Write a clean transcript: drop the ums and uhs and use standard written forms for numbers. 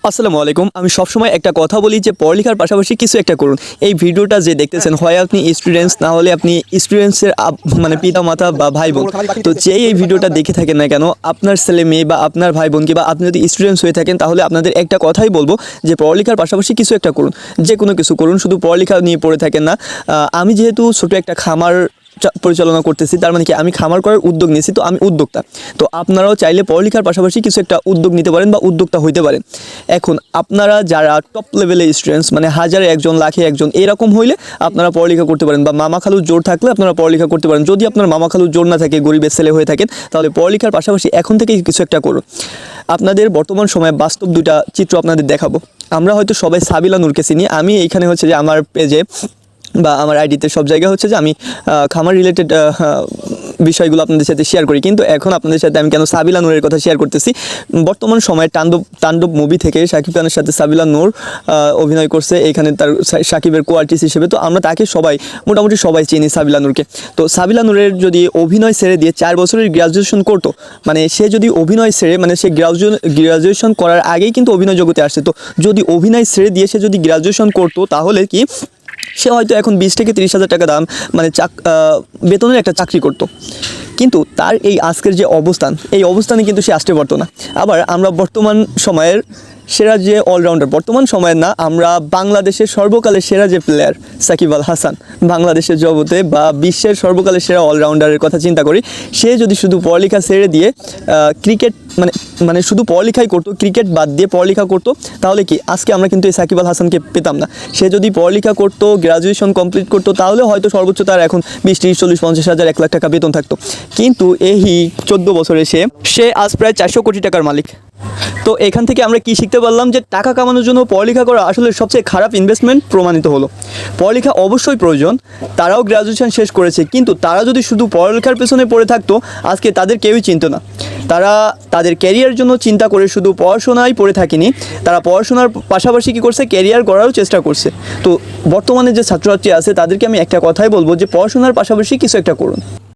আসসালামু আলাইকুম। আমি সবসময় একটা কথা বলি যে পড়ালেখার পাশাপাশি কিছু একটা করুন। এই ভিডিওটা যে দেখতেছেন হয় আপনি স্টুডেন্টস, না হলে আপনি স্টুডেন্টসের মানে পিতা মাতা বা ভাই বোন। তো যেই এই ভিডিওটা দেখে থাকেন না কেন, আপনার ছেলে মেয়ে বা আপনার ভাই বোনকে বা আপনি যদি স্টুডেন্টস হয়ে থাকেন, তাহলে আপনাদের একটা কথাই বলবো যে পড়ালেখার পাশাপাশি কিছু একটা করুন। যে কোনো কিছু করুন, শুধু পড়ালেখা নিয়ে পড়ে থাকেন না। আমি যেহেতু ছোটো একটা খামার পরিচালনা করতেছি, তার মানে কি আমি খামার করার উদ্যোগ নিয়েছি, তো আমি উদ্যোক্তা। তো আপনারাও চাইলে পড়ালেখার পাশাপাশি কিছু একটা উদ্যোগ নিতে পারেন বা উদ্যোক্তা হইতে পারেন। এখন আপনারা যারা টপ লেভেলের স্টুডেন্টস, মানে হাজারে একজন, লাখে একজন এরকম হইলে আপনারা পড়ালেখা করতে পারেন, বা মামা খালুর জোর থাকলে আপনারা পড়ালেখা করতে পারেন। যদি আপনার মামা খালুর জোর না থাকে, গরিবের ছেলে হয়ে থাকেন, তাহলে পড়ালেখার পাশাপাশি এখন থেকেই কিছু একটা করুন। আপনাদের বর্তমান সময়ে বাস্তব দুইটা চিত্র আপনাদের দেখাবো। আমরা হয়তো সবাই সাবিলা নূরকে চিনি। আমি এইখানে হচ্ছে যে আমার পেজে বা আমার আইডিতে সব জায়গায় হচ্ছে যে আমি খামার রিলেটেড বিষয়গুলো আপনাদের সাথে শেয়ার করি, কিন্তু এখন আপনাদের সাথে আমি কেন সাবিলা নূরের কথা শেয়ার করতেছি। বর্তমান সময়ে তাণ্ডব মুভি থেকে শাকিব খানের সাথে সাবিলা নূর অভিনয় করছে, এখানে তার শাকিবের কো আর্টিস্ট হিসেবে। তো আমরা তাকে সবাই মোটামুটি সবাই চিনি সাবিলা নূরকে। তো সাবিলা নূরের যদি অভিনয় ছেড়ে দিয়ে 4 বছরের গ্র্যাজুয়েশন করতো, মানে সে যদি অভিনয় ছেড়ে, মানে সে গ্র্যাজুয়েশন করার আগেই কিন্তু অভিনয় জগতে আসছে, তো যদি অভিনয় ছেড়ে দিয়ে সে যদি গ্র্যাজুয়েশন করতো, তাহলে কি সে হয়তো এখন 20 থেকে 30 হাজার টাকা দাম মানে বেতনের একটা চাকরি করতো। কিন্তু তার এই আজকের যে অবস্থান, এই অবস্থানে কিন্তু সে আসতে পারতো না। আবার আমরা বর্তমান সময়ের সেরা যে অলরাউন্ডার, বর্তমান সময়ের না, আমরা বাংলাদেশের সর্বকালের সেরা যে প্লেয়ার সাকিব আল হাসান, বাংলাদেশের জগতে বা বিশ্বের সর্বকালের সেরা অলরাউন্ডারের কথা চিন্তা করি, সে যদি শুধু পড়ালেখা ছেড়ে দিয়ে ক্রিকেট মানে শুধু পড়ালেখাই করতো, ক্রিকেট বাদ দিয়ে পড়ালেখা করতো, তাহলে কি আজকে আমরা কিন্তু এই সাকিব আল হাসানকে পেতাম না। সে যদি পড়ালেখা করতো, গ্র্যাজুয়েশন কমপ্লিট করতো, তাহলে হয়তো সর্বোচ্চ তার এখন 20, 30, 40, 50 হাজার, 1 লাখ টাকা বেতন থাকতো। কিন্তু এই 14 বছরে সে আজ প্রায় 400 কোটি টাকার মালিক। তো এখান থেকে আমরা কি শিখতে পারলাম, যে টাকা কামানোর জন্য পড়ালেখা করা আসলে সবচেয়ে খারাপ ইনভেস্টমেন্ট প্রমাণিত হলো। পড়ালেখা অবশ্যই প্রয়োজন, তারাও গ্র্যাজুয়েশন শেষ করেছে, কিন্তু তারা যদি শুধু পড়ালেখার পেছনে পড়ে থাকতো, আজকে তাদের কেউই চিনতো না। তারা তাদের ক্যারিয়ার জন্য চিন্তা করে শুধু পড়াশোনায় পড়ে থাকেনি, তারা পড়াশোনার পাশাপাশি কী করছে, ক্যারিয়ার গড়ারও চেষ্টা করছে। তো বর্তমানে যে ছাত্রছাত্রী আছে, তাদেরকে আমি একটা কথাই বলবো যে পড়াশোনার পাশাপাশি কিছু একটা করুন।